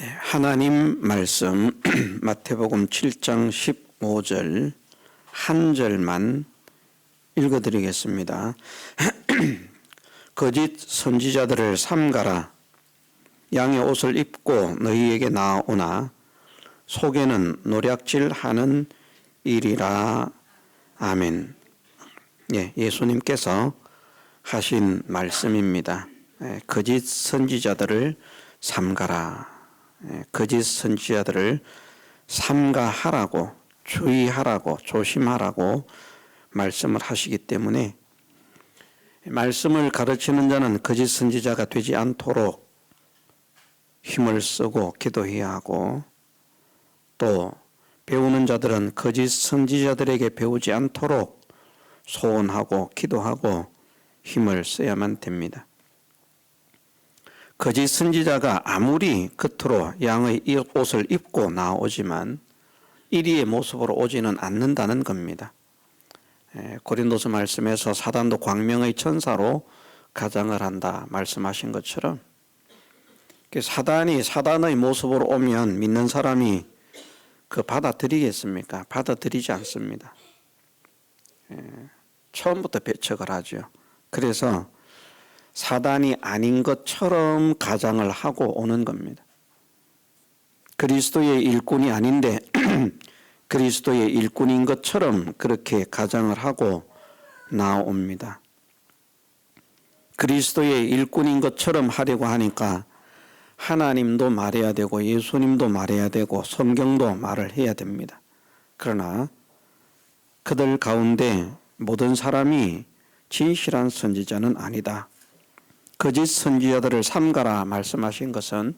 하나님 말씀 마태복음 7장 15절 한 절만 읽어드리겠습니다. 거짓 선지자들을 삼가라. 양의 옷을 입고 너희에게 나오나 속에는 노략질하는 일이라. 아멘. 예수님께서 하신 말씀입니다. 거짓 선지자들을 삼가라. 거짓 선지자들을 삼가하라고, 주의하라고, 조심하라고 말씀을 하시기 때문에 말씀을 가르치는 자는 거짓 선지자가 되지 않도록 힘을 쓰고 기도해야 하고, 또 배우는 자들은 거짓 선지자들에게 배우지 않도록 소원하고 기도하고 힘을 써야만 됩니다. 거짓 선지자가 아무리 겉으로 양의 옷을 입고 나오지만 이리의 모습으로 오지는 않는다는 겁니다. 고린도서 말씀에서 사단도 광명의 천사로 가장을 한다 말씀하신 것처럼 사단이 사단의 모습으로 오면 믿는 사람이 받아들이겠습니까? 받아들이지 않습니다. 처음부터 배척을 하죠. 그래서 사단이 아닌 것처럼 가장을 하고 오는 겁니다. 그리스도의 일꾼이 아닌데 그리스도의 일꾼인 것처럼 그렇게 가장을 하고 나옵니다. 그리스도의 일꾼인 것처럼 하려고 하니까 하나님도 말해야 되고 예수님도 말해야 되고 성경도 말을 해야 됩니다. 그러나 그들 가운데 모든 사람이 진실한 선지자는 아니다. 거짓 선지자들을 삼가라 말씀하신 것은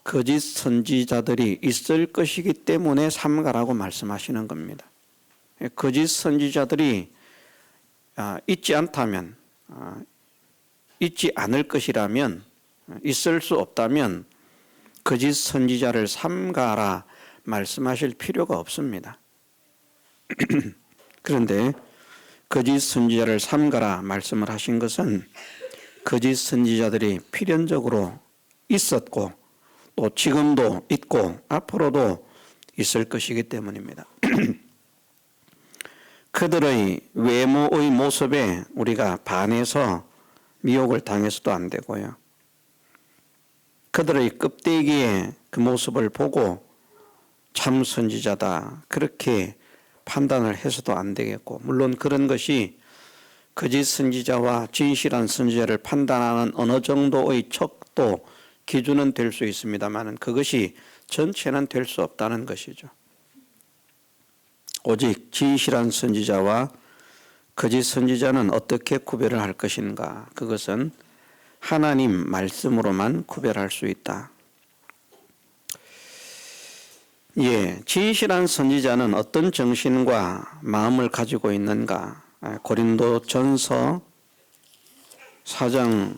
거짓 선지자들이 있을 것이기 때문에 삼가라고 말씀하시는 겁니다. 거짓 선지자들이 있지 않다면, 있지 않을 것이라면, 있을 수 없다면 거짓 선지자를 삼가라 말씀하실 필요가 없습니다. 그런데 거짓 선지자를 삼가라 말씀을 하신 것은 거짓 선지자들이 필연적으로 있었고 또 지금도 있고 앞으로도 있을 것이기 때문입니다. 그들의 외모의 모습에 우리가 반해서 미혹을 당해서도 안 되고요. 그들의 껍데기의 그 모습을 보고 참 선지자다 그렇게 판단을 해서도 안 되겠고, 물론 그런 것이 거짓 선지자와 진실한 선지자를 판단하는 어느 정도의 척도 기준은 될 수 있습니다만 그것이 전체는 될 수 없다는 것이죠. 오직 진실한 선지자와 거짓 선지자는 어떻게 구별을 할 것인가? 그것은 하나님 말씀으로만 구별할 수 있다. 진실한 선지자는 어떤 정신과 마음을 가지고 있는가? 고린도전서 4장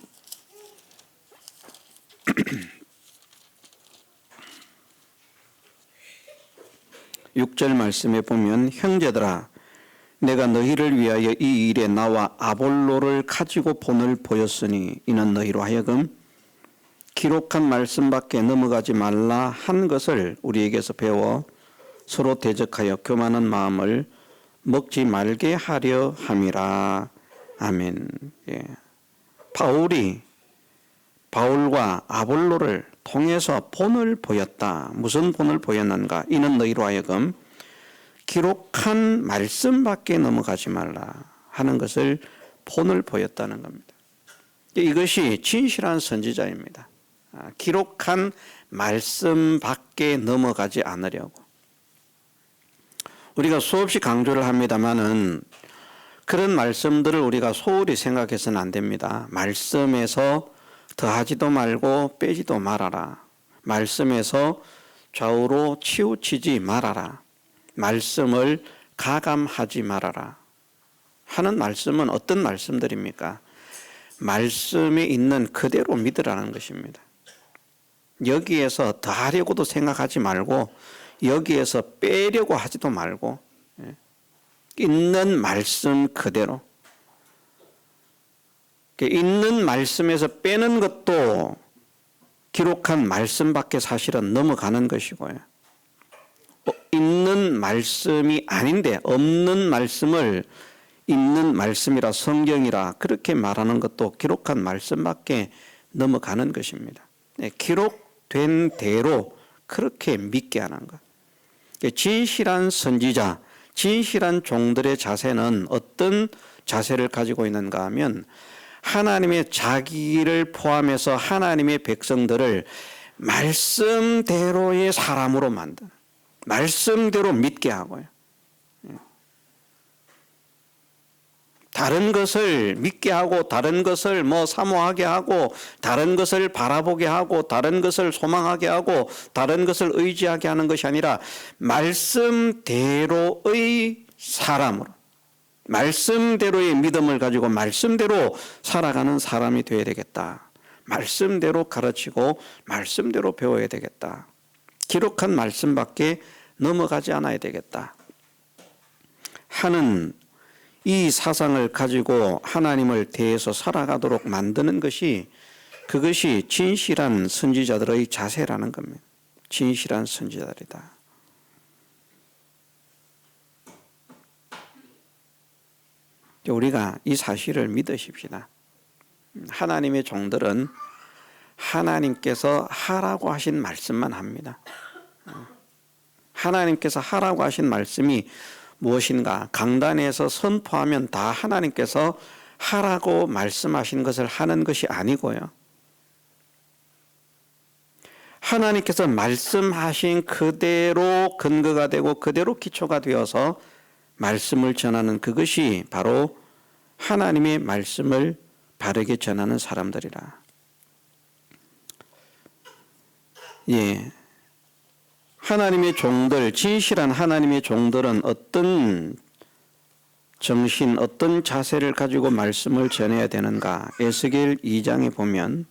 6절 말씀에 보면 형제들아 내가 너희를 위하여 이 일에 나와 아볼로를 가지고 본을 보였으니 이는 너희로 하여금 기록한 말씀밖에 넘어가지 말라 한 것을 우리에게서 배워 서로 대적하여 교만한 마음을 먹지 말게 하려 함이라. 아멘. 바울과 아볼로를 통해서 본을 보였다. 무슨 본을 보였는가? 이는 너희로 하여금 기록한 말씀밖에 넘어가지 말라 하는 것을 본을 보였다는 겁니다. 이것이 진실한 선지자입니다. 기록한 말씀밖에 넘어가지 않으려고. 우리가 수없이 강조를 합니다마는 그런 말씀들을 우리가 소홀히 생각해서는 안 됩니다. 말씀에서 더하지도 말고 빼지도 말아라. 말씀에서 좌우로 치우치지 말아라. 말씀을 가감하지 말아라 하는 말씀은 어떤 말씀들입니까? 말씀에 있는 그대로 믿으라는 것입니다. 여기에서 더하려고도 생각하지 말고 여기에서 빼려고 하지도 말고 있는 말씀 그대로, 있는 말씀에서 빼는 것도 기록한 말씀밖에 사실은 넘어가는 것이고요. 있는 말씀이 아닌데 없는 말씀을 있는 말씀이라 성경이라 그렇게 말하는 것도 기록한 말씀밖에 넘어가는 것입니다. 기록된 대로 그렇게 믿게 하는 것. 진실한 선지자, 진실한 종들의 자세는 어떤 자세를 가지고 있는가 하면 하나님의 자기를 포함해서 하나님의 백성들을 말씀대로의 사람으로 만드는, 말씀대로 믿게 하고요. 다른 것을 믿게 하고 다른 것을 사모하게 하고 다른 것을 바라보게 하고 다른 것을 소망하게 하고 다른 것을 의지하게 하는 것이 아니라 말씀대로의 사람으로, 말씀대로의 믿음을 가지고 말씀대로 살아가는 사람이 되어야 되겠다. 말씀대로 가르치고 말씀대로 배워야 되겠다. 기록한 말씀밖에 넘어가지 않아야 되겠다 하는 이 사상을 가지고 하나님을 대해서 살아가도록 만드는 것이, 그것이 진실한 선지자들의 자세라는 겁니다. 진실한 선지자들이다. 우리가 이 사실을 믿으십시다. 하나님의 종들은 하나님께서 하라고 하신 말씀만 합니다. 하나님께서 하라고 하신 말씀이 무엇인가 강단에서 선포하면 다 하나님께서 하라고 말씀하신 것을 하는 것이 아니고요. 하나님께서 말씀하신 그대로 근거가 되고 그대로 기초가 되어서 말씀을 전하는 그것이 바로 하나님의 말씀을 바르게 전하는 사람들이라. 하나님의 종들, 진실한 하나님의 종들은 어떤 정신, 어떤 자세를 가지고 말씀을 전해야 되는가? 에스겔 2장에 보면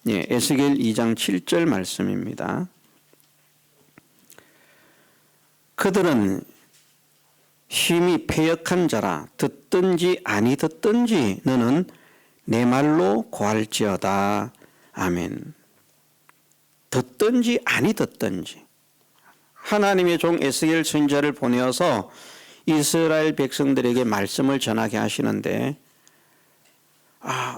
에스겔 2장 7절 말씀입니다. 그들은 힘이 패역한 자라, 듣든지 아니 듣든지 너는 내 말로 고할지어다. 아멘. 듣든지 아니 듣든지 하나님의 종 에스겔 선지자를 보내어서 이스라엘 백성들에게 말씀을 전하게 하시는데,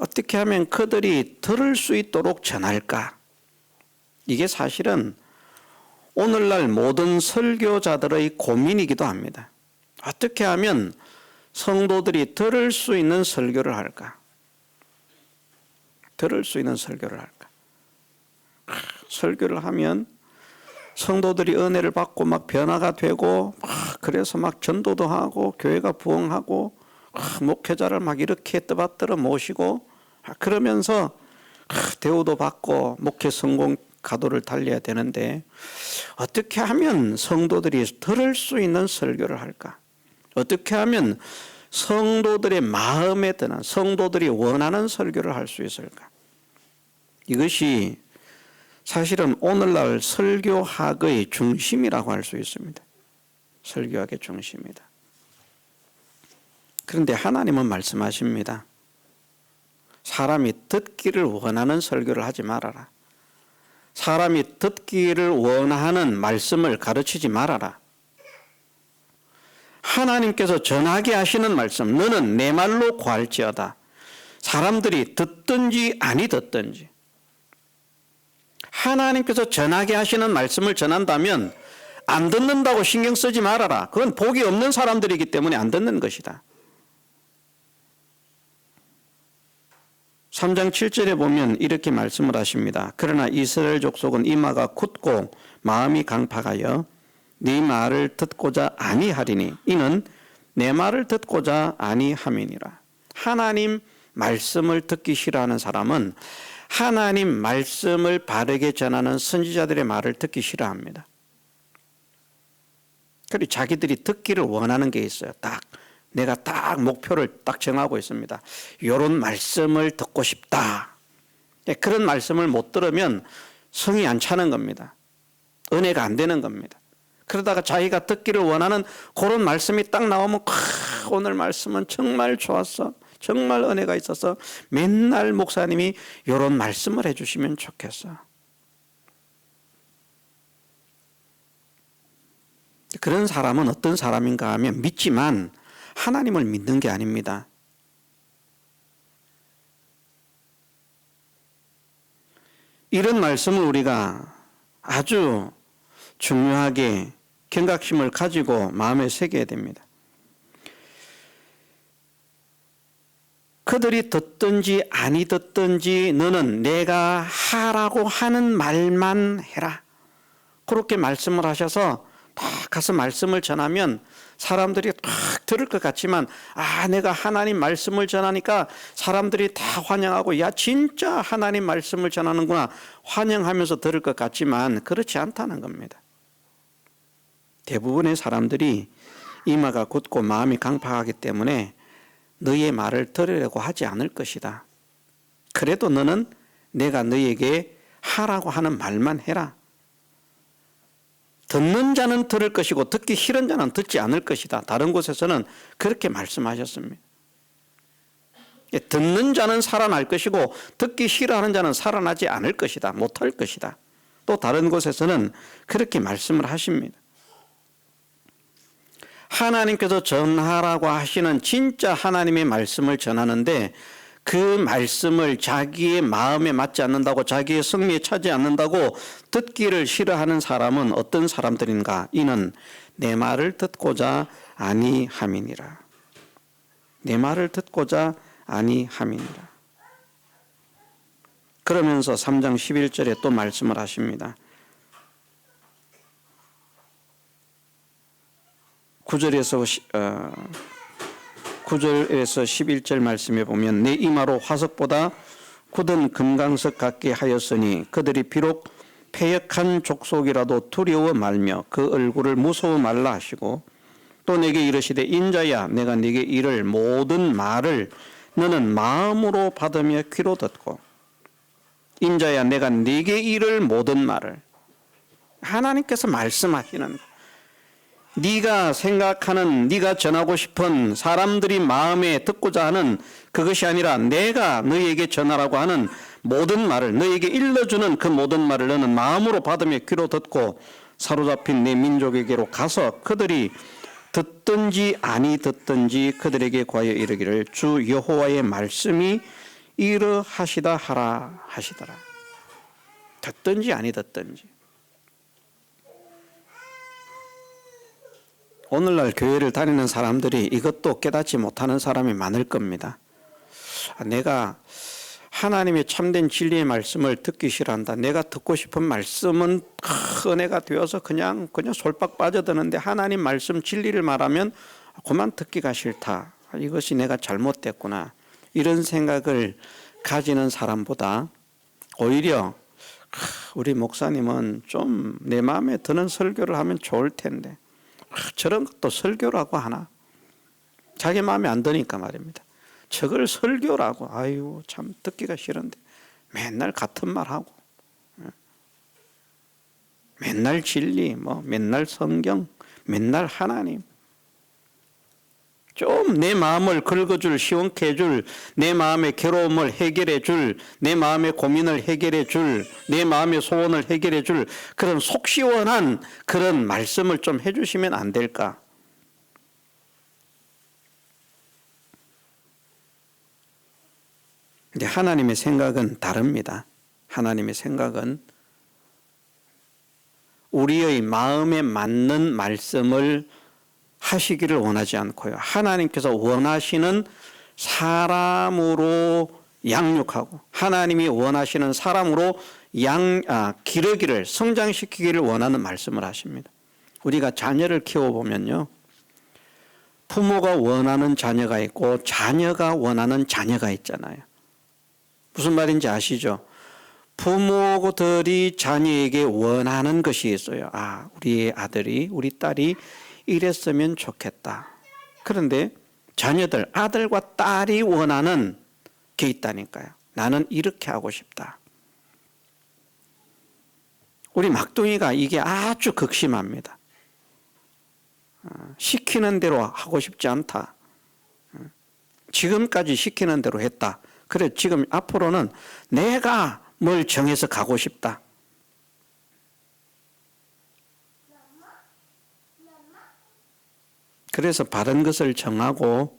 어떻게 하면 그들이 들을 수 있도록 전할까? 이게 사실은 오늘날 모든 설교자들의 고민이기도 합니다. 어떻게 하면 성도들이 들을 수 있는 설교를 할까? 들을 수 있는 설교를 할까? 설교를 하면 성도들이 은혜를 받고 막 변화가 되고 그래서 막 전도도 하고 교회가 부흥하고 목회자를 막 이렇게 떠받들어 모시고 그러면서 대우도 받고 목회 성공 가도를 달려야 되는데, 어떻게 하면 성도들이 들을 수 있는 설교를 할까? 어떻게 하면 성도들의 마음에 드는, 성도들이 원하는 설교를 할 수 있을까? 이것이 사실은 오늘날 설교학의 중심이라고 할 수 있습니다. 설교학의 중심이다. 그런데 하나님은 말씀하십니다. 사람이 듣기를 원하는 설교를 하지 말아라. 사람이 듣기를 원하는 말씀을 가르치지 말아라. 하나님께서 전하게 하시는 말씀, 너는 내 말로 고할지어다. 사람들이 듣든지 아니 듣든지 하나님께서 전하게 하시는 말씀을 전한다면 안 듣는다고 신경 쓰지 말아라. 그건 복이 없는 사람들이기 때문에 안 듣는 것이다. 3장 7절에 보면 이렇게 말씀을 하십니다. 그러나 이스라엘 족속은 이마가 굳고 마음이 강팍하여 네 말을 듣고자 아니하리니 이는 내 말을 듣고자 아니함이니라. 하나님 말씀을 듣기 싫어하는 사람은 하나님 말씀을 바르게 전하는 선지자들의 말을 듣기 싫어합니다. 그리고 자기들이 듣기를 원하는 게 있어요. 내가 목표를 정하고 있습니다. 이런 말씀을 듣고 싶다. 그런 말씀을 못 들으면 성이 안 차는 겁니다. 은혜가 안 되는 겁니다. 그러다가 자기가 듣기를 원하는 그런 말씀이 딱 나오면 오늘 말씀은 정말 좋았어. 정말 은혜가 있어서 맨날 목사님이 이런 말씀을 해주시면 좋겠어. 그런 사람은 어떤 사람인가 하면 믿지만 하나님을 믿는 게 아닙니다. 이런 말씀을 우리가 아주 중요하게 경각심을 가지고 마음에 새겨야 됩니다. 그들이 듣든지 아니 듣든지 너는 내가 하라고 하는 말만 해라. 그렇게 말씀을 하셔서 딱 가서 말씀을 전하면 사람들이 딱 들을 것 같지만 내가 하나님 말씀을 전하니까 사람들이 다 환영하고 야 진짜 하나님 말씀을 전하는구나 환영하면서 들을 것 같지만 그렇지 않다는 겁니다. 대부분의 사람들이 이마가 굳고 마음이 강팍하기 때문에 너희의 말을 들으려고 하지 않을 것이다. 그래도 너는 내가 너희에게 하라고 하는 말만 해라. 듣는 자는 들을 것이고 듣기 싫은 자는 듣지 않을 것이다. 다른 곳에서는 그렇게 말씀하셨습니다. 듣는 자는 살아날 것이고 듣기 싫어하는 자는 살아나지 않을 것이다. 못할 것이다. 또 다른 곳에서는 그렇게 말씀을 하십니다. 하나님께서 전하라고 하시는 진짜 하나님의 말씀을 전하는데 그 말씀을 자기의 마음에 맞지 않는다고 자기의 성미에 차지 않는다고 듣기를 싫어하는 사람은 어떤 사람들인가? 이는 내 말을 듣고자 아니함이니라. 내 말을 듣고자 아니함이니라. 그러면서 3장 11절에 또 말씀을 하십니다. 9절에서 11절 말씀에 보면 내 이마로 화석보다 굳은 금강석 같게 하였으니 그들이 비록 패역한 족속이라도 두려워 말며 그 얼굴을 무서워 말라 하시고 또 내게 이르시되 인자야 내가 네게 이를 모든 말을 너는 마음으로 받으며 귀로 듣고 인자야 내가 네게 이를 모든 말을 하나님께서 말씀하시는 네가 생각하는 네가 전하고 싶은 사람들이 마음에 듣고자 하는 그것이 아니라 내가 너희에게 전하라고 하는 모든 말을 너희에게 일러주는 그 모든 말을 너는 마음으로 받으며 귀로 듣고 사로잡힌 내 민족에게로 가서 그들이 듣든지 아니 듣든지 그들에게 과여 이르기를 주 여호와의 말씀이 이러하시다 하라 하시더라. 듣든지 아니 듣든지. 오늘날 교회를 다니는 사람들이 이것도 깨닫지 못하는 사람이 많을 겁니다. 내가 하나님의 참된 진리의 말씀을 듣기 싫어한다. 내가 듣고 싶은 말씀은 은혜가 되어서 그냥 솔박 빠져드는데 하나님 말씀 진리를 말하면 그만 듣기가 싫다. 이것이 내가 잘못됐구나. 이런 생각을 가지는 사람보다 오히려 우리 목사님은 좀 내 마음에 드는 설교를 하면 좋을 텐데 저런 것도 설교라고 하나? 자기 마음에 안 드니까 말입니다. 저걸 설교라고 아유 참 듣기가 싫은데 맨날 같은 말 하고 맨날 진리 맨날 성경 맨날 하나님 좀 내 마음을 긁어줄 시원케 해줄 내 마음의 괴로움을 해결해 줄 내 마음의 고민을 해결해 줄 내 마음의 소원을 해결해 줄 그런 속 시원한 그런 말씀을 좀 해주시면 안 될까? 근데 하나님의 생각은 다릅니다. 하나님의 생각은 우리의 마음에 맞는 말씀을 하시기를 원하지 않고요. 하나님께서 원하시는 사람으로 양육하고 하나님이 원하시는 사람으로 기르기를 성장시키기를 원하는 말씀을 하십니다. 우리가 자녀를 키워보면요. 부모가 원하는 자녀가 있고 자녀가 원하는 자녀가 있잖아요. 무슨 말인지 아시죠? 부모들이 자녀에게 원하는 것이 있어요. 우리 아들이 우리 딸이 이랬으면 좋겠다. 그런데 자녀들, 아들과 딸이 원하는 게 있다니까요. 나는 이렇게 하고 싶다. 우리 막둥이가 이게 아주 극심합니다. 시키는 대로 하고 싶지 않다. 지금까지 시키는 대로 했다. 그래 지금 앞으로는 내가 뭘 정해서 가고 싶다. 그래서 바른 것을 정하고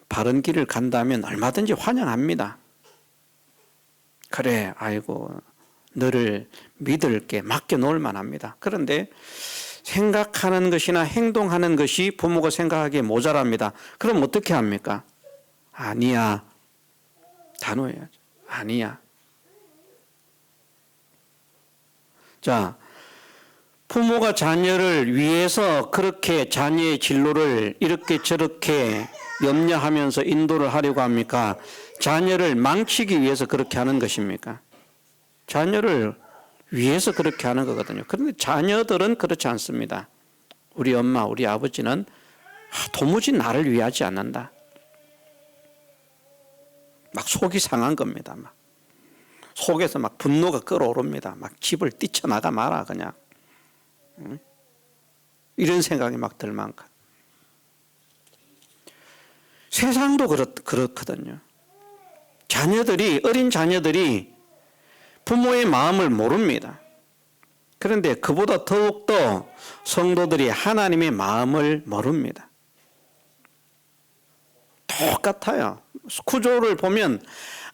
바른 길을 간다면 얼마든지 환영합니다. 그래, 아이고, 너를 믿을게 맡겨놓을 만합니다. 그런데 생각하는 것이나 행동하는 것이 부모가 생각하기에 모자랍니다. 그럼 어떻게 합니까? 아니야. 단호해야죠. 아니야. 자, 부모가 자녀를 위해서 그렇게 자녀의 진로를 이렇게 저렇게 염려하면서 인도를 하려고 합니까? 자녀를 망치기 위해서 그렇게 하는 것입니까? 자녀를 위해서 그렇게 하는 거거든요. 그런데 자녀들은 그렇지 않습니다. 우리 엄마, 우리 아버지는 도무지 나를 위하지 않는다. 막 속이 상한 겁니다. 막 속에서 막 분노가 끓어오릅니다. 막 집을 뛰쳐나가 마라 그냥. 이런 생각이 막 들 만큼. 세상도 그렇거든요. 어린 자녀들이 부모의 마음을 모릅니다. 그런데 그보다 더욱더 성도들이 하나님의 마음을 모릅니다. 똑같아요. 구조를 보면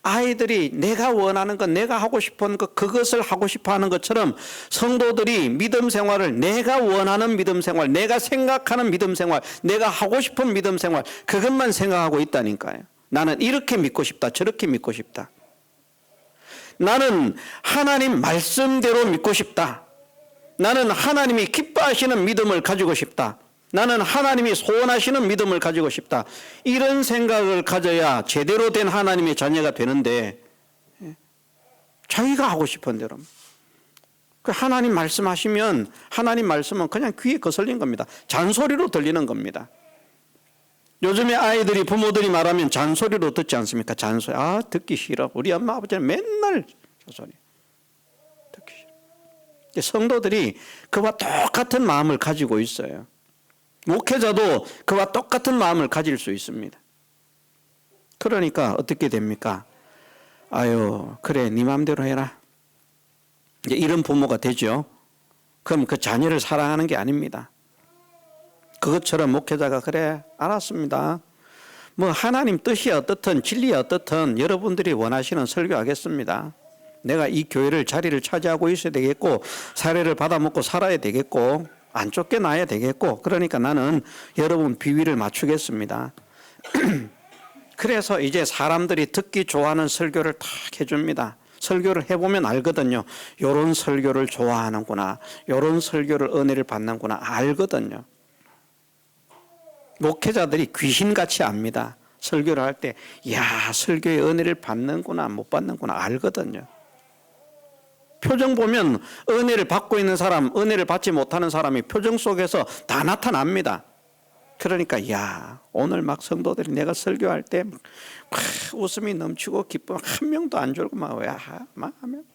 아이들이 내가 원하는 것, 내가 하고 싶은 것, 그것을 하고 싶어 하는 것처럼 성도들이 믿음 생활을 내가 원하는 믿음 생활, 내가 생각하는 믿음 생활, 내가 하고 싶은 믿음 생활, 그것만 생각하고 있다니까요. 나는 이렇게 믿고 싶다, 저렇게 믿고 싶다. 나는 하나님 말씀대로 믿고 싶다. 나는 하나님이 기뻐하시는 믿음을 가지고 싶다. 나는 하나님이 소원하시는 믿음을 가지고 싶다. 이런 생각을 가져야 제대로 된 하나님의 자녀가 되는데 자기가 하고 싶은 대로 하나님 말씀하시면 하나님 말씀은 그냥 귀에 거슬린 겁니다. 잔소리로 들리는 겁니다. 요즘에 아이들이 부모들이 말하면 잔소리로 듣지 않습니까? 잔소리. 아, 듣기 싫어. 우리 엄마 아버지는 맨날 잔소리. 듣기 싫어. 성도들이 그와 똑같은 마음을 가지고 있어요. 목회자도 그와 똑같은 마음을 가질 수 있습니다. 그러니까 어떻게 됩니까? 아유, 그래, 네 마음대로 해라. 이제 이런 부모가 되죠. 그럼 그 자녀를 사랑하는 게 아닙니다. 그것처럼 목회자가 그래, 알았습니다. 뭐 하나님 뜻이 어떻든 진리 어떻든 여러분들이 원하시는 설교하겠습니다. 내가 이 교회를 자리를 차지하고 있어야 되겠고 사례를 받아먹고 살아야 되겠고 안 쫓겨나야 되겠고 그러니까 나는 여러분 비위를 맞추겠습니다. 그래서 이제 사람들이 듣기 좋아하는 설교를 다 해줍니다. 설교를 해보면 알거든요. 요런 설교를 좋아하는구나. 요런 설교를 은혜를 받는구나. 알거든요. 목회자들이 귀신같이 압니다. 설교를 할 때 야, 설교의 은혜를 받는구나 못 받는구나 알거든요. 표정 보면 은혜를 받고 있는 사람, 은혜를 받지 못하는 사람이 표정 속에서 다 나타납니다. 그러니까 야, 오늘 막 성도들이 내가 설교할 때 웃음이 넘치고 기쁨 한 명도 안 줄고 막 하면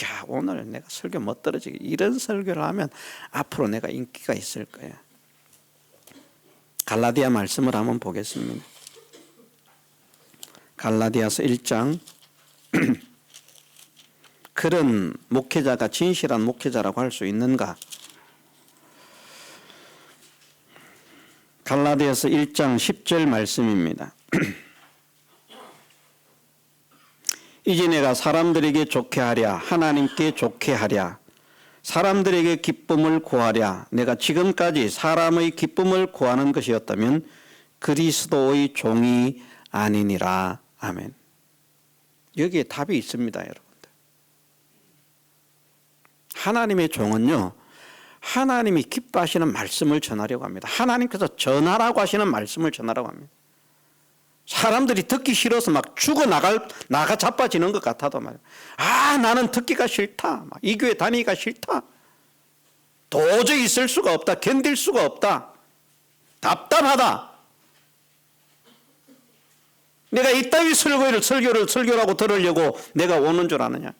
야, 오늘 내가 설교 못 떨어지게 이런 설교를 하면 앞으로 내가 인기가 있을 거야. 갈라디아 말씀을 한번 보겠습니다. 갈라디아서 1장. 그런 목회자가 진실한 목회자라고 할 수 있는가? 갈라디아서 1장 10절 말씀입니다. 이제 내가 사람들에게 좋게 하랴 하나님께 좋게 하랴 사람들에게 기쁨을 구하랴 내가 지금까지 사람의 기쁨을 구하는 것이었다면 그리스도의 종이 아니니라. 아멘. 여기에 답이 있습니다, 여러분들. 하나님의 종은요, 하나님이 기뻐하시는 말씀을 전하려고 합니다. 하나님께서 전하라고 하시는 말씀을 전하라고 합니다. 사람들이 듣기 싫어서 막 나가 자빠지는 것 같아도 말이야. 아, 나는 듣기가 싫다. 이 교회 다니기가 싫다. 도저히 있을 수가 없다. 견딜 수가 없다. 답답하다. 내가 이따위 설교라고 들으려고 내가 오는 줄 아느냐.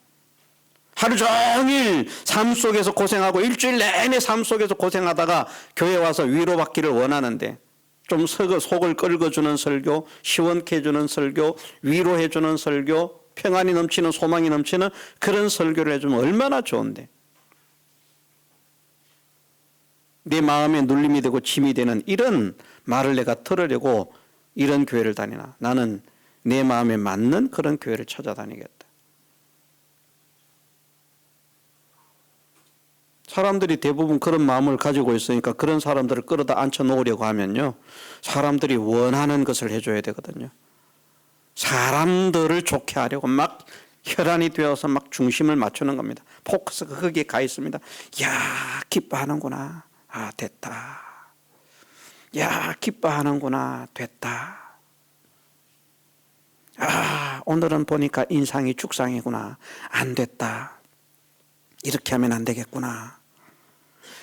하루 종일 삶 속에서 고생하고 일주일 내내 삶 속에서 고생하다가 교회 와서 위로받기를 원하는데 좀 속을 긁어주는 설교, 시원케 해주는 설교, 위로해주는 설교, 평안이 넘치는 소망이 넘치는 그런 설교를 해주면 얼마나 좋은데. 내 마음에 눌림이 되고 짐이 되는 이런 말을 내가 들으려고 이런 교회를 다니나. 나는 내 마음에 맞는 그런 교회를 찾아다니겠다. 사람들이 대부분 그런 마음을 가지고 있으니까 그런 사람들을 끌어다 앉혀 놓으려고 하면요, 사람들이 원하는 것을 해줘야 되거든요. 사람들을 좋게 하려고 막 혈안이 되어서 막 중심을 맞추는 겁니다. 포커스가 거기에 가 있습니다. 야, 기뻐하는구나. 아, 됐다. 야, 기뻐하는구나. 됐다. 아, 오늘은 보니까 인상이 죽상이구나. 안 됐다. 이렇게 하면 안 되겠구나.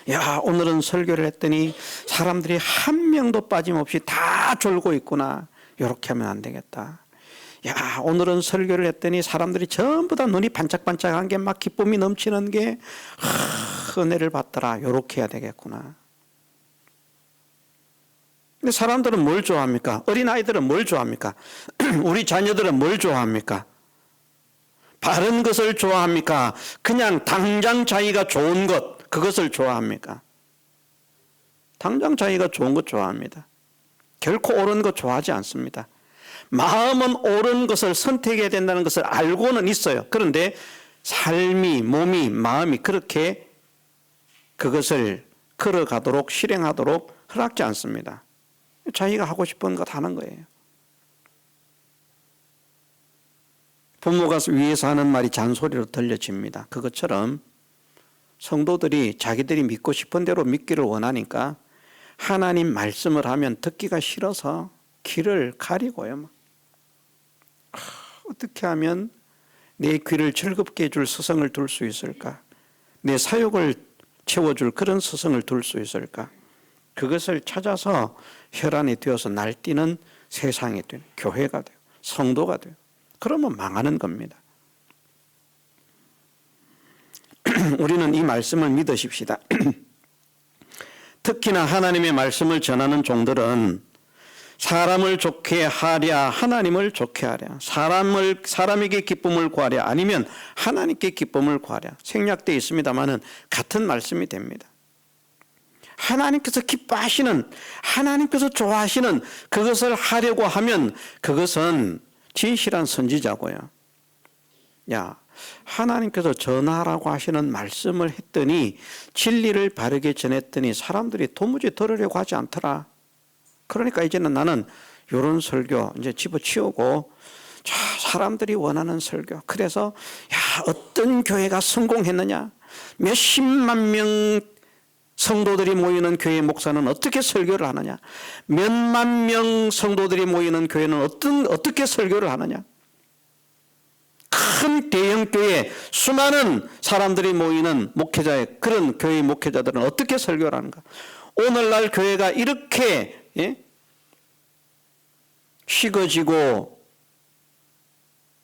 야, 오늘은 설교를 했더니 사람들이 한 명도 빠짐없이 다 졸고 있구나. 이렇게 하면 안 되겠다. 야, 오늘은 설교를 했더니 사람들이 전부 다 눈이 반짝반짝한 게 막 기쁨이 넘치는 게 은혜를 받더라. 이렇게 해야 되겠구나. 근데 사람들은 뭘 좋아합니까? 어린아이들은 뭘 좋아합니까? 우리 자녀들은 뭘 좋아합니까? 바른 것을 좋아합니까? 그냥 당장 자기가 좋은 것, 그것을 좋아합니까? 당장 자기가 좋은 것 좋아합니다. 결코 옳은 것 좋아하지 않습니다. 마음은 옳은 것을 선택해야 된다는 것을 알고는 있어요. 그런데 삶이, 몸이, 마음이 그렇게 그것을 걸어가도록, 실행하도록 허락지 않습니다. 자기가 하고 싶은 것 하는 거예요. 부모가 위에서 하는 말이 잔소리로 들려집니다. 그것처럼 성도들이 자기들이 믿고 싶은 대로 믿기를 원하니까 하나님 말씀을 하면 듣기가 싫어서 귀를 가리고요. 어떻게 하면 내 귀를 즐겁게 해줄 스승을 둘 수 있을까? 내 사욕을 채워줄 그런 스승을 둘 수 있을까? 그것을 찾아서 혈안이 되어서 날뛰는 세상이 돼요. 교회가 돼요. 성도가 돼요. 그러면 망하는 겁니다. 우리는 이 말씀을 믿으십시다. 특히나 하나님의 말씀을 전하는 종들은 사람을 좋게 하랴 하나님을 좋게 하랴, 사람에게 기쁨을 구하랴 아니면 하나님께 기쁨을 구하랴. 생략되어 있습니다마는 같은 말씀이 됩니다. 하나님께서 기뻐하시는, 하나님께서 좋아하시는 그것을 하려고 하면 그것은 진실한 선지자고요. 야, 하나님께서 전하라고 하시는 말씀을 했더니 진리를 바르게 전했더니 사람들이 도무지 들으려고 하지 않더라. 그러니까 이제는 나는 이런 설교 이제 집어치우고 사람들이 원하는 설교. 그래서 야, 어떤 교회가 성공했느냐, 몇십만 명 성도들이 모이는 교회 목사는 어떻게 설교를 하느냐, 몇만 명 성도들이 모이는 교회는 어떻게 설교를 하느냐, 큰 대형 교회 수많은 사람들이 모이는 목회자의 그런 교회 목회자들은 어떻게 설교를 하는가. 오늘날 교회가 이렇게 식어지고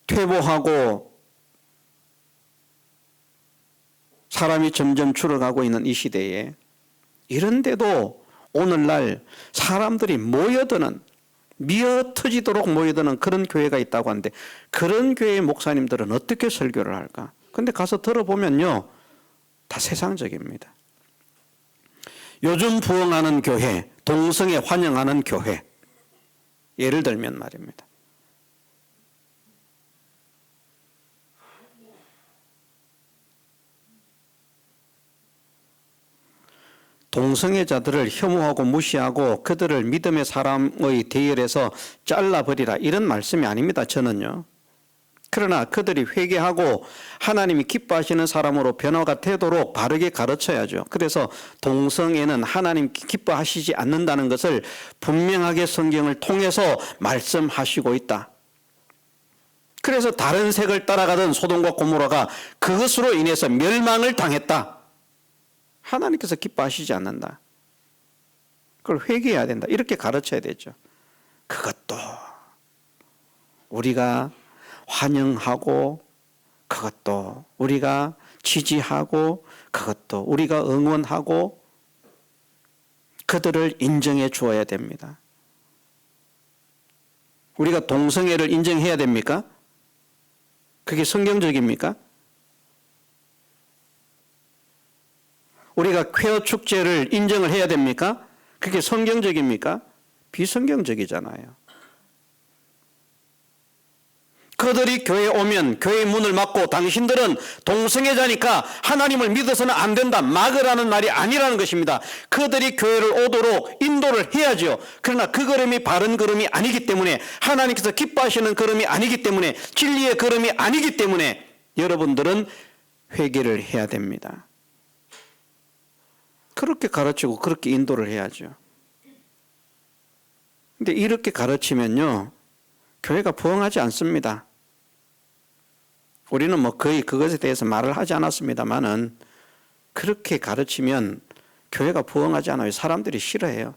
퇴보하고 사람이 점점 줄어가고 있는 이 시대에 이런데도 오늘날 사람들이 모여드는, 미어터지도록 모여드는 그런 교회가 있다고 하는데 그런 교회의 목사님들은 어떻게 설교를 할까? 근데 가서 들어보면요, 다 세상적입니다. 요즘 부흥하는 교회, 동성애 환영하는 교회, 예를 들면 말입니다. 동성애자들을 혐오하고 무시하고 그들을 믿음의 사람의 대열에서 잘라버리라, 이런 말씀이 아닙니다. 저는요. 그러나 그들이 회개하고 하나님이 기뻐하시는 사람으로 변화가 되도록 바르게 가르쳐야죠. 그래서 동성애는 하나님 기뻐하시지 않는다는 것을 분명하게 성경을 통해서 말씀하시고 있다. 그래서 다른 색을 따라가던 소돔과 고모라가 그것으로 인해서 멸망을 당했다. 하나님께서 기뻐하시지 않는다. 그걸 회개해야 된다. 이렇게 가르쳐야 되죠. 그것도 우리가 환영하고 그것도 우리가 지지하고 그것도 우리가 응원하고 그들을 인정해 주어야 됩니다. 우리가 동성애를 인정해야 됩니까? 그게 성경적입니까? 우리가 퀘어 축제를 인정을 해야 됩니까? 그게 성경적입니까? 비성경적이잖아요. 그들이 교회에 오면 교회의 문을 막고 당신들은 동성애자니까 하나님을 믿어서는 안 된다, 막으라는 말이 아니라는 것입니다. 그들이 교회를 오도록 인도를 해야죠. 그러나 그 걸음이 바른 걸음이 아니기 때문에, 하나님께서 기뻐하시는 걸음이 아니기 때문에, 진리의 걸음이 아니기 때문에 여러분들은 회개를 해야 됩니다. 그렇게 가르치고 그렇게 인도를 해야죠. 근데 이렇게 가르치면요, 교회가 부흥하지 않습니다. 우리는 뭐 거의 그것에 대해서 말을 하지 않았습니다만은 그렇게 가르치면 교회가 부흥하지 않아요. 사람들이 싫어해요.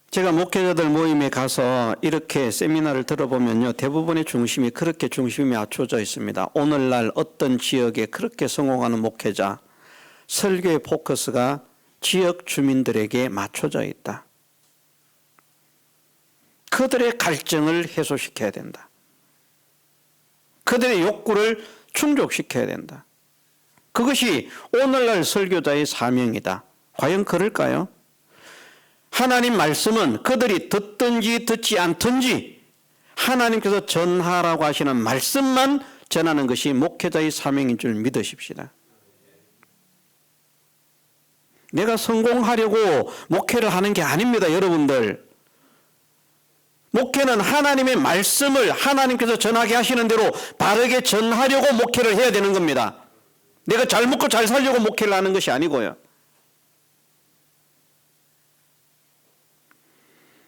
제가 목회자들 모임에 가서 이렇게 세미나를 들어보면요, 대부분의 중심이 그렇게 중심이 맞춰져 있습니다. 오늘날 어떤 지역에 그렇게 성공하는 목회자, 설교의 포커스가 지역 주민들에게 맞춰져 있다. 그들의 갈증을 해소시켜야 된다. 그들의 욕구를 충족시켜야 된다. 그것이 오늘날 설교자의 사명이다. 과연 그럴까요? 하나님 말씀은 그들이 듣든지 듣지 않든지 하나님께서 전하라고 하시는 말씀만 전하는 것이 목회자의 사명인 줄 믿으십시다. 내가 성공하려고 목회를 하는 게 아닙니다, 여러분들. 목회는 하나님의 말씀을 하나님께서 전하게 하시는 대로 바르게 전하려고 목회를 해야 되는 겁니다. 내가 잘 먹고 잘 살려고 목회를 하는 것이 아니고요.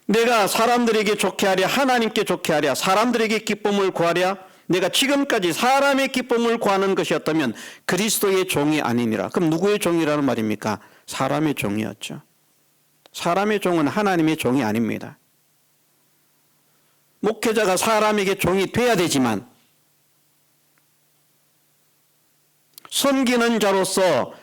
내가 사람들에게 좋게 하랴, 하나님께 좋게 하랴, 사람들에게 기쁨을 구하랴, 내가 지금까지 사람의 기쁨을 구하는 것이었다면 그리스도의 종이 아니니라. 그럼 누구의 종이라는 말입니까? 사람의 종이었죠. 사람의 종은 하나님의 종이 아닙니다. 목회자가 사람에게 종이 돼야 되지만 섬기는 자로서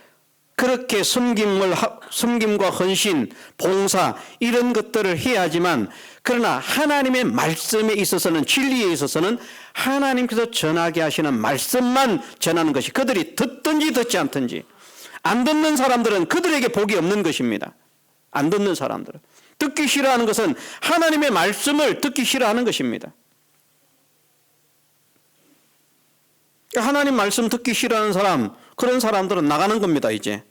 그렇게 섬김과 헌신, 봉사 이런 것들을 해야 하지만, 그러나 하나님의 말씀에 있어서는, 진리에 있어서는 하나님께서 전하게 하시는 말씀만 전하는 것이, 그들이 듣든지 듣지 않든지, 안 듣는 사람들은 그들에게 복이 없는 것입니다. 안 듣는 사람들은. 듣기 싫어하는 것은 하나님의 말씀을 듣기 싫어하는 것입니다. 하나님 말씀 듣기 싫어하는 사람, 그런 사람들은 나가는 겁니다, 이제.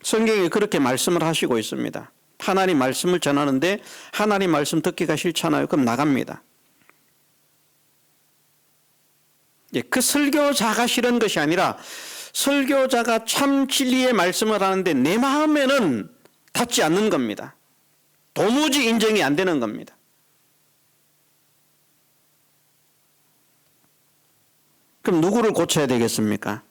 성경에 그렇게 말씀을 하시고 있습니다. 하나님 말씀을 전하는데 하나님 말씀 듣기가 싫잖아요. 그럼 나갑니다. 그 설교자가 싫은 것이 아니라 설교자가 참 진리의 말씀을 하는데 내 마음에는 닿지 않는 겁니다. 도무지 인정이 안 되는 겁니다. 그럼 누구를 고쳐야 되겠습니까?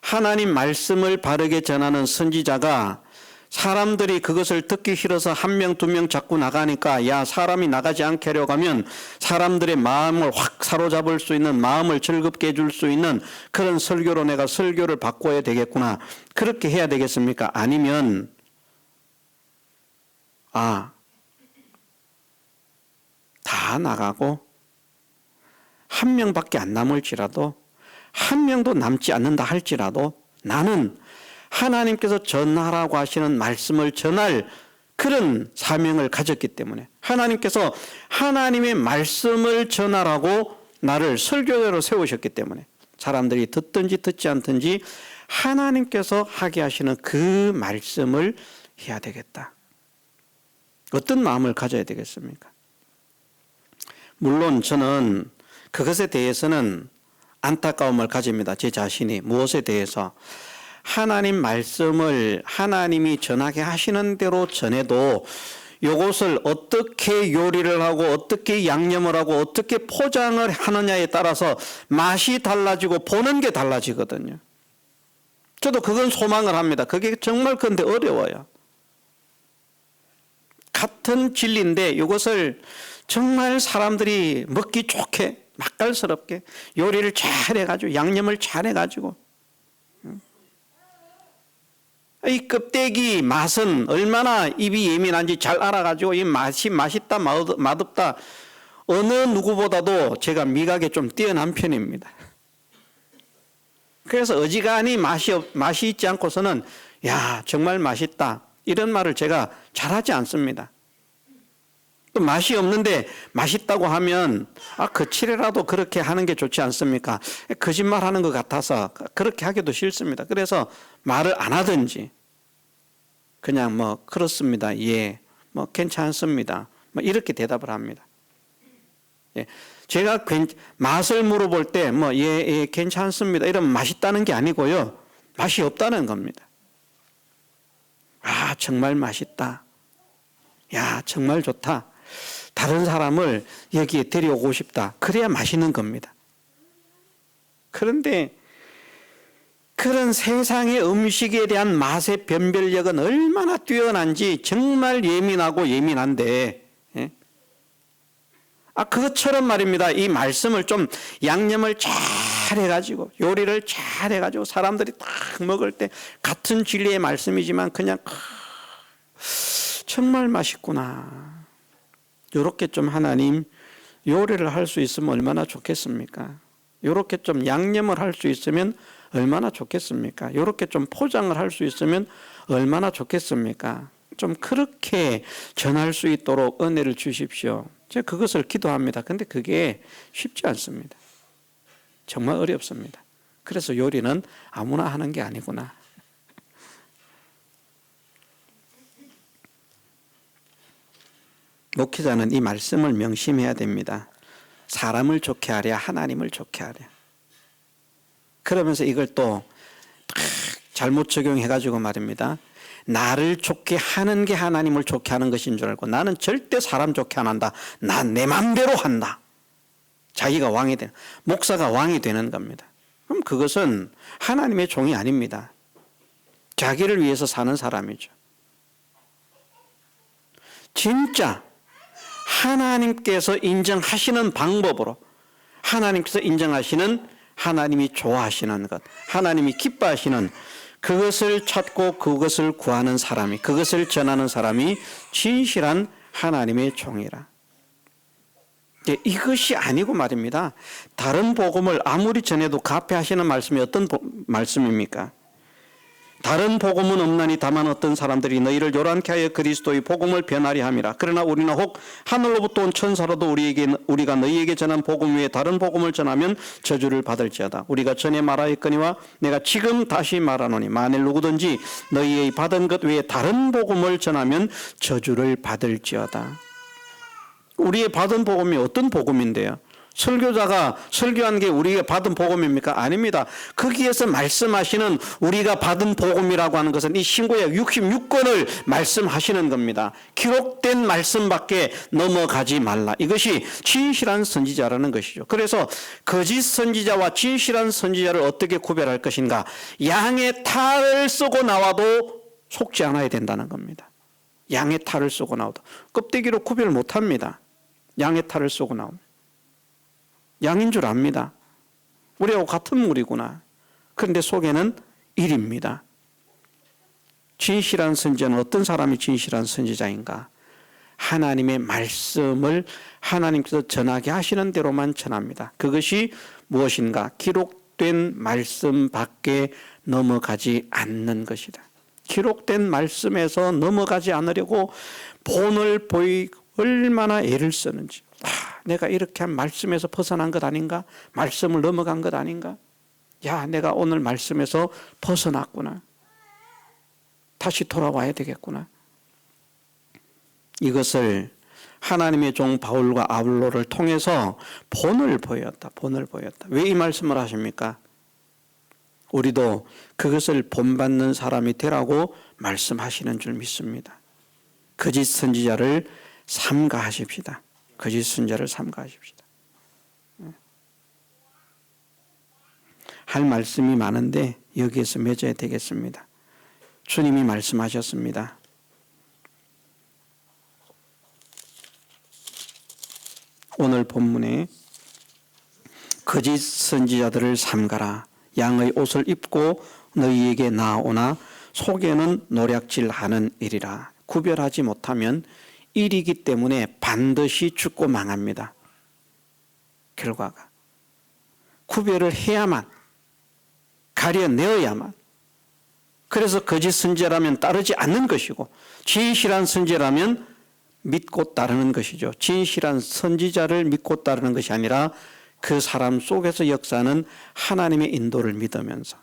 하나님 말씀을 바르게 전하는 선지자가 사람들이 그것을 듣기 싫어서 한 명, 두 명 자꾸 나가니까, 야, 사람이 나가지 않게 하려고 하면 사람들의 마음을 확 사로잡을 수 있는, 마음을 즐겁게 해줄 수 있는 그런 설교로 내가 설교를 바꿔야 되겠구나. 그렇게 해야 되겠습니까? 아니면 다 나가고 한 명밖에 안 남을지라도, 한 명도 남지 않는다 할지라도 나는 하나님께서 전하라고 하시는 말씀을 전할 그런 사명을 가졌기 때문에, 하나님께서 하나님의 말씀을 전하라고 나를 설교자로 세우셨기 때문에, 사람들이 듣든지 듣지 않든지 하나님께서 하게 하시는 그 말씀을 해야 되겠다. 어떤 마음을 가져야 되겠습니까? 물론 저는 그것에 대해서는 안타까움을 가집니다. 제 자신이. 무엇에 대해서? 하나님 말씀을 하나님이 전하게 하시는 대로 전해도 요것을 어떻게 요리를 하고 어떻게 양념을 하고 어떻게 포장을 하느냐에 따라서 맛이 달라지고 보는 게 달라지거든요. 저도 그건 소망을 합니다. 그게 정말 근데 어려워요. 같은 진리인데 이것을 정말 사람들이 먹기 좋게 맛깔스럽게 요리를 잘 해가지고 양념을 잘 해가지고 이 껍데기 맛은 얼마나 입이 예민한지 잘 알아가지고 이 맛이 맛있다 맛없다 어느 누구보다도 제가 미각에 좀 뛰어난 편입니다. 그래서 어지간히 맛이 있지 않고서는 야 정말 맛있다 이런 말을 제가 잘하지 않습니다. 또 맛이 없는데 맛있다고 하면 거칠게라도 그렇게 하는 게 좋지 않습니까? 거짓말하는 것 같아서 그렇게 하기도 싫습니다. 그래서 말을 안 하든지 그냥 뭐 그렇습니다. 예, 뭐 괜찮습니다. 뭐 이렇게 대답을 합니다. 예, 제가 맛을 물어볼 때 뭐 예, 괜찮습니다. 이러면 맛있다는 게 아니고요. 맛이 없다는 겁니다. 아 정말 맛있다. 야 정말 좋다. 다른 사람을 여기에 데려오고 싶다. 그래야 맛있는 겁니다. 그런데 그런 세상의 음식에 대한 맛의 변별력은 얼마나 뛰어난지 정말 예민하고 예민한데 그것처럼 말입니다. 이 말씀을 좀 양념을 잘 해가지고 요리를 잘 해가지고 사람들이 딱 먹을 때 같은 진리의 말씀이지만 그냥 정말 맛있구나. 이렇게 좀 하나님 요리를 할 수 있으면 얼마나 좋겠습니까? 이렇게 좀 양념을 할 수 있으면 얼마나 좋겠습니까? 이렇게 좀 포장을 할 수 있으면 얼마나 좋겠습니까? 좀 그렇게 전할 수 있도록 은혜를 주십시오. 제가 그것을 기도합니다. 근데 그게 쉽지 않습니다. 정말 어렵습니다. 그래서 요리는 아무나 하는 게 아니구나. 목회자는 이 말씀을 명심해야 됩니다. 사람을 좋게 하랴 하나님을 좋게 하랴. 그러면서 이걸 또 잘못 적용해가지고 말입니다. 나를 좋게 하는 게 하나님을 좋게 하는 것인 줄 알고 나는 절대 사람 좋게 안 한다. 난 내 맘대로 한다. 자기가 왕이 되는, 목사가 왕이 되는 겁니다. 그럼 그것은 하나님의 종이 아닙니다. 자기를 위해서 사는 사람이죠. 진짜 하나님께서 인정하시는 방법으로 하나님께서 인정하시는 하나님이 좋아하시는 것, 하나님이 기뻐하시는 그것을 찾고 그것을 구하는 사람이, 그것을 전하는 사람이 진실한 하나님의 종이라. 이것이 아니고 말입니다. 다른 복음을 아무리 전해도 가패하시는 말씀이 어떤 말씀입니까? 다른 복음은 없나니 다만 어떤 사람들이 너희를 요란케 하여 그리스도의 복음을 변하려 함이라. 그러나 우리는 혹 하늘로부터 온 천사라도 우리가 너희에게 전한 복음 외에 다른 복음을 전하면 저주를 받을지어다. 우리가 전에 말하였거니와 내가 지금 다시 말하노니 만일 누구든지 너희의 받은 것 외에 다른 복음을 전하면 저주를 받을지어다. 우리의 받은 복음이 어떤 복음인데요? 설교자가 설교한 게 우리가 받은 복음입니까? 아닙니다. 거기에서 말씀하시는 우리가 받은 복음이라고 하는 것은 이 신구약 66권을 말씀하시는 겁니다. 기록된 말씀밖에 넘어가지 말라. 이것이 진실한 선지자라는 것이죠. 그래서 거짓 선지자와 진실한 선지자를 어떻게 구별할 것인가? 양의 탈을 쓰고 나와도 속지 않아야 된다는 겁니다. 양의 탈을 쓰고 나와도 껍데기로 구별 못합니다. 양의 탈을 쓰고 나오면 양인 줄 압니다. 우리하고 같은 물이구나. 그런데 속에는 일입니다. 진실한 선지자는 어떤 사람이 진실한 선지자인가? 하나님의 말씀을 하나님께서 전하게 하시는 대로만 전합니다. 그것이 무엇인가? 기록된 말씀 밖에 넘어가지 않는 것이다. 기록된 말씀에서 넘어가지 않으려고 본을 보이고 얼마나 애를 쓰는지. 내가 이렇게 한 말씀에서 벗어난 것 아닌가? 말씀을 넘어간 것 아닌가? 야, 내가 오늘 말씀에서 벗어났구나. 다시 돌아와야 되겠구나. 이것을 하나님의 종 바울과 아볼로를 통해서 본을 보였다. 본을 보였다. 왜 이 말씀을 하십니까? 우리도 그것을 본받는 사람이 되라고 말씀하시는 줄 믿습니다. 거짓 선지자를 삼가하십시다. 거짓 선지자를 삼가하십시다. 할 말씀이 많은데 여기에서 맺어야 되겠습니다. 주님이 말씀하셨습니다. 오늘 본문에 거짓 선지자들을 삼가라. 양의 옷을 입고 너희에게 나오나 속에는 노략질하는 일이라. 구별하지 못하면 일이기 때문에 반드시 죽고 망합니다. 결과가. 구별을 해야만, 가려내어야만. 그래서 거짓 선지자라면 따르지 않는 것이고 진실한 선지자라면 믿고 따르는 것이죠. 진실한 선지자를 믿고 따르는 것이 아니라 그 사람 속에서 역사하는 하나님의 인도를 믿으면서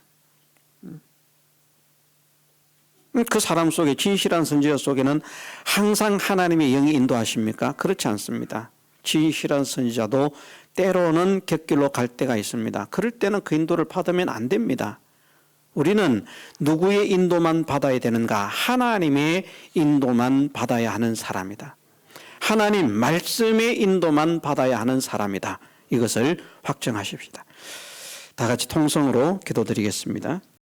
그 사람 속에 진실한 선지자 속에는 항상 하나님의 영이 인도하십니까? 그렇지 않습니다. 진실한 선지자도 때로는 곁길로 갈 때가 있습니다. 그럴 때는 그 인도를 받으면 안 됩니다. 우리는 누구의 인도만 받아야 되는가? 하나님의 인도만 받아야 하는 사람이다. 하나님 말씀의 인도만 받아야 하는 사람이다. 이것을 확정하십시다. 다 같이 통성으로 기도드리겠습니다.